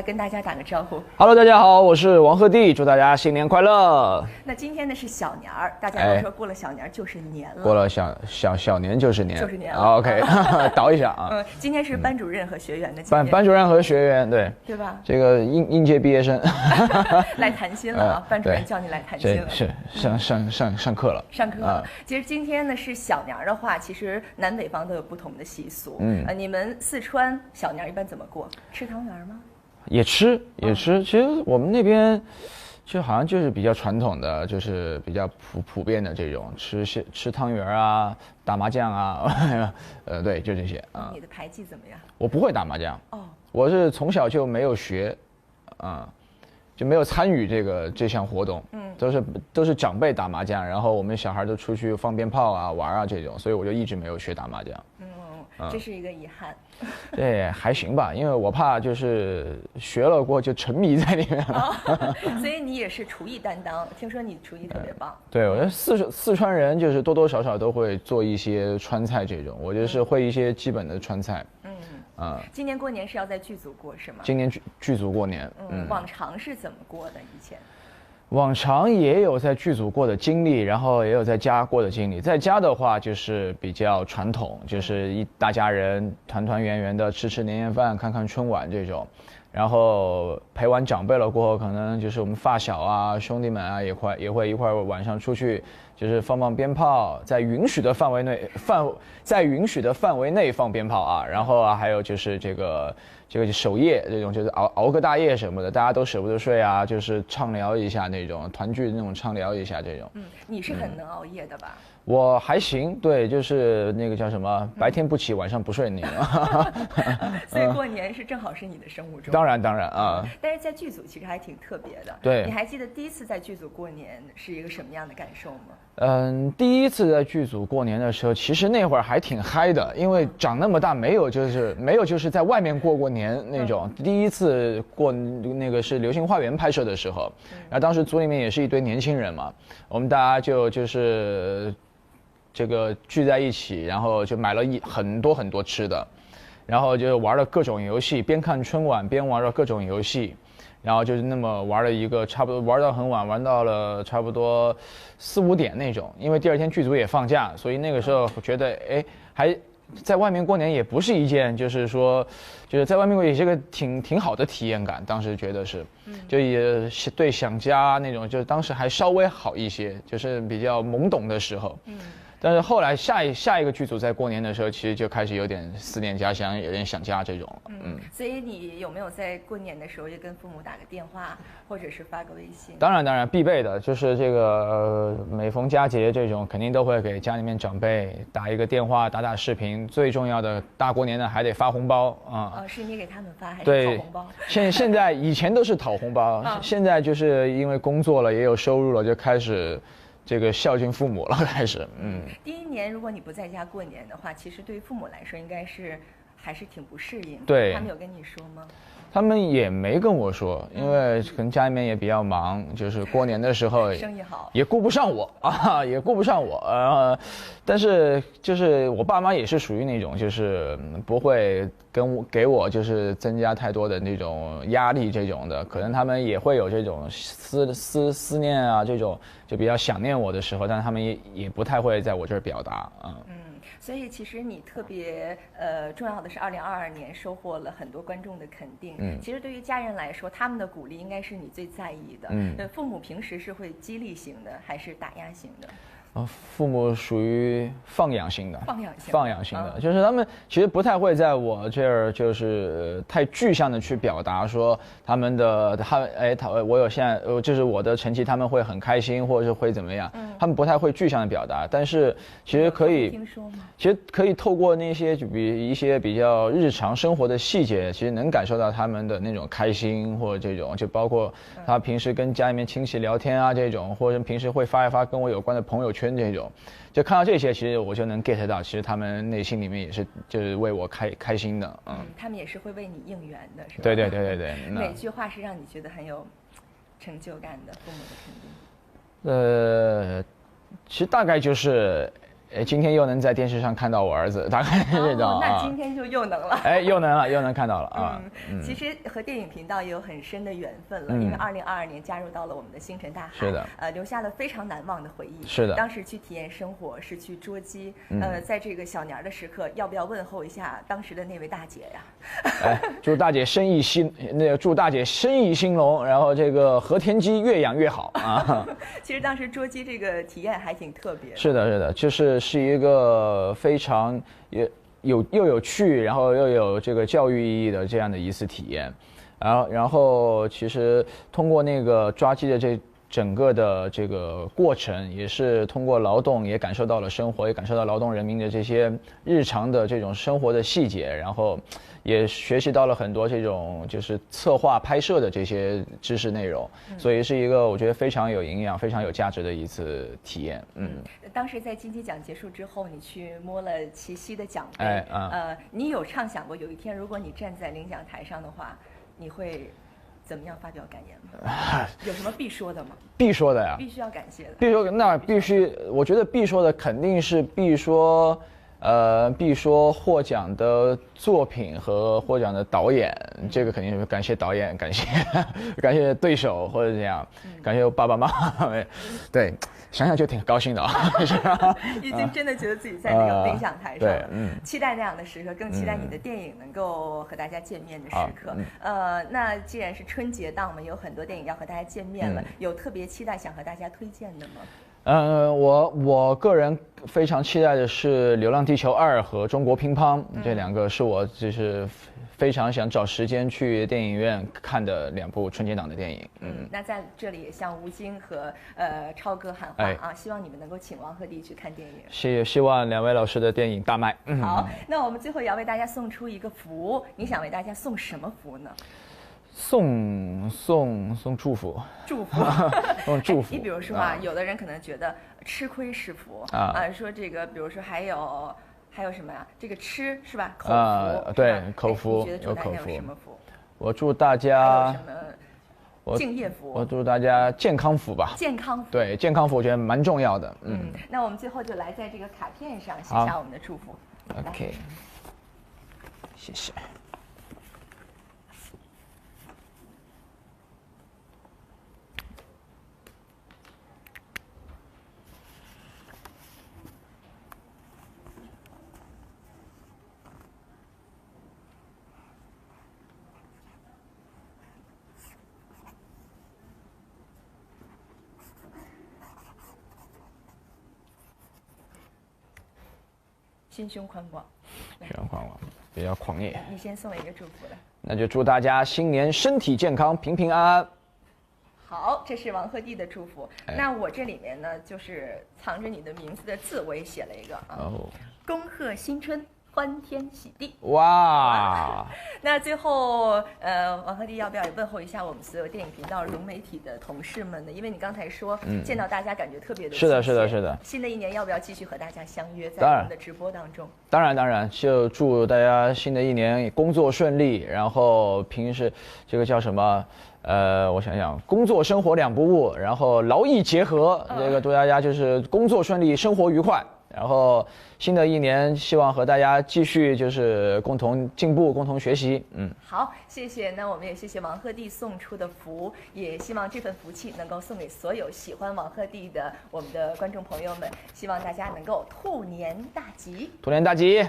跟大家打个招呼。Hello， 大家好，我是王鹤棣，祝大家新年快乐。那今天呢是小年儿，大家都说过了小年儿就是年了。过了小年就是年，就是年了。OK， 倒一下啊。今天是班主任和学员的今天。班主任和学员，对吧？这个应届毕业生来谈心了啊！班主任叫你来谈心了。是上课了。上课了。其实今天呢是小年儿的话，其实南北方都有不同的习俗。你们四川小年儿一般怎么过？吃汤圆吗？也吃。其实我们那边就好像就是比较传统的，就是比较普遍的这种吃汤圆啊，打麻将啊，对，就这些啊。你的牌技怎么样？我不会打麻将。我是从小就没有学，就没有参与这项活动。都是长辈打麻将，然后我们小孩都出去放鞭炮啊玩啊这种，所以我就一直没有学打麻将。这是一个遗憾。对，还行吧，因为我怕就是学了过就沉迷在里面了。所以你也是厨艺担当，听说你厨艺特别棒。对，我觉得四川人就是多多少少都会做一些川菜这种，我觉得是会一些基本的川菜。今年过年是要在剧组过是吗？今年剧组过年。往常是怎么过的？以前？往常也有在剧组过的经历，然后也有在家过的经历。在家的话就是比较传统，就是一大家人团团圆圆的吃年夜饭、看看春晚这种。然后陪完长辈了过后，可能就是我们发小啊、兄弟们啊也会一块晚上出去，就是放鞭炮，在允许的范围内放鞭炮啊。然后还有就是这个守夜这种，就是熬个大夜什么的，大家都舍不得睡啊，就是畅聊一下那种团聚那种畅聊一下这种。你是很能熬夜的吧？我还行，对，就是那个叫什么，白天不起，晚上不睡那种。所以过年是正好是你的生物钟。当然啊。但是在剧组其实还挺特别的。对。你还记得第一次在剧组过年是一个什么样的感受吗？第一次在剧组过年的时候，其实那会儿还挺嗨的，因为长那么大没有就是在外面过年那种。第一次过那个是《流星花园》拍摄的时候，然后当时组里面也是一堆年轻人嘛，我们大家就是这个聚在一起，然后就买了很多吃的，然后就玩了各种游戏，边看春晚边玩了各种游戏。然后就是那么玩了一个差不多，玩到很晚，玩到了差不多4、5点那种。因为第二天剧组也放假，所以那个时候觉得，还在外面过年也不是一件，就是说，就是在外面过也是个挺好的体验感。当时觉得是，就也对想家那种，就当时还稍微好一些，就是比较懵懂的时候。但是后来下一个剧组在过年的时候，其实就开始有点思念家乡，有点想家这种了。所以你有没有在过年的时候也跟父母打个电话，或者是发个微信？当然必备的，就是这个每逢佳节这种，肯定都会给家里面长辈打一个电话，打视频。最重要的大过年的还得发红包啊！是你给他们发还是讨红包？现在以前都是讨红包，现在就是因为工作了也有收入了，就开始这个孝敬父母了，开始。第一年如果你不在家过年的话，其实对于父母来说应该是还是挺不适应的。对，他们有跟你说吗？他们也没跟我说，因为可能家里面也比较忙，就是过年的时候生意好，也顾不上我啊，也顾不上我。但是就是我爸妈也是属于那种，就是不会给我就是增加太多的那种压力这种的，可能他们也会有这种思念啊，这种就比较想念我的时候，但他们也不太会在我这儿表达啊。所以其实你特别重要的是2022年收获了很多观众的肯定。其实对于家人来说，他们的鼓励应该是你最在意的。父母平时是会激励型的还是打压型的？父母属于放养型的，放养型的，就是他们其实不太会在我这儿就是太具象的去表达说我有现在就是我的成绩他们会很开心或者是会怎么样，他们不太会具象的表达，但是其实可以听说吗？其实可以透过那些一些比较日常生活的细节，其实能感受到他们的那种开心或者这种，就包括他平时跟家里面亲戚聊天啊这种，或者平时会发一发跟我有关的朋友圈这种，就看到这些，其实我就能 get 到，其实他们内心里面也是就是为我开心的。他们也是会为你应援的，是吧？对。哪句话是让你觉得很有成就感的？父母的肯定？其实大概就是今天又能在电视上看到我儿子，大概是这种那今天就又能了。又能了，又能看到了啊。其实和电影频道也有很深的缘分了，因为2022年加入到了我们的星辰大海，是的，留下了非常难忘的回忆。是的，当时去体验生活，是去捉鸡，在这个小年的时刻，要不要问候一下当时的那位大姐呀？祝大姐生意兴隆，然后这个和田鸡越养越好啊。其实当时捉鸡这个体验还挺特别的。是的，是一个非常又有趣，然后又有这个教育意义的这样的一次体验。然后其实通过那个抓鸡的这整个的这个过程，也是通过劳动也感受到了生活，也感受到劳动人民的这些日常的这种生活的细节，然后也学习到了很多这种就是策划拍摄的这些知识内容，所以是一个我觉得非常有营养、非常有价值的一次体验。当时在金鸡奖结束之后，你去摸了齐溪的奖杯，你有畅想过有一天如果你站在领奖台上的话，你会怎么样发表感言吗？有什么必说的吗？必说的呀，必须要感谢的。必须，我觉得必说的肯定是必说获奖的作品和获奖的导演，这个肯定是感谢导演，感谢对手或者这样，感谢我爸爸妈妈，对，想想就挺高兴的啊。已经真的觉得自己在那个领奖台上了，对，期待那样的时刻，更期待你的电影能够和大家见面的时刻。那既然是春节档嘛，有很多电影要和大家见面了，有特别期待想和大家推荐的吗？我个人非常期待的是《流浪地球2》和《中国乒乓》，这两个是我就是非常想找时间去电影院看的2部春节档的电影。那在这里也向吴京和超哥喊话啊，希望你们能够请王鹤棣去看电影。希望2位老师的电影大卖。好，那我们最后也要为大家送出一个福，你想为大家送什么福呢？送祝福，送祝福。你比如说有的人可能觉得吃亏是福说这个，比如说还有什么呀？这个吃是吧？口福对，口福。你觉得祝大家有什么福？我祝大家还有什么敬业福？我祝大家健康福吧。健康福。对，健康福我觉得蛮重要的。那我们最后就来在这个卡片上写下我们的祝福。OK， 谢谢。心胸宽广，比较狂野。你先送一个祝福来。那就祝大家新年身体健康，平平安安。好，这是王鹤棣的祝福。那我这里面呢，就是藏着你的名字的字，我也写了一个啊。恭贺新春，欢天喜地。哇！那最后，王鹤棣要不要也问候一下我们所有电影频道融媒体的同事们呢？因为你刚才说见到大家感觉特别的是的。新的一年要不要继续和大家相约在我们的直播当中？当然，就祝大家新的一年工作顺利，然后平时这个叫什么？我想想，工作生活2不误，然后劳逸结合，这个祝大家就是工作顺利，生活愉快。然后新的一年，希望和大家继续就是共同进步，共同学习。好，谢谢。那我们也谢谢王鹤棣送出的福，也希望这份福气能够送给所有喜欢王鹤棣的我们的观众朋友们。希望大家能够兔年大吉，兔年大吉。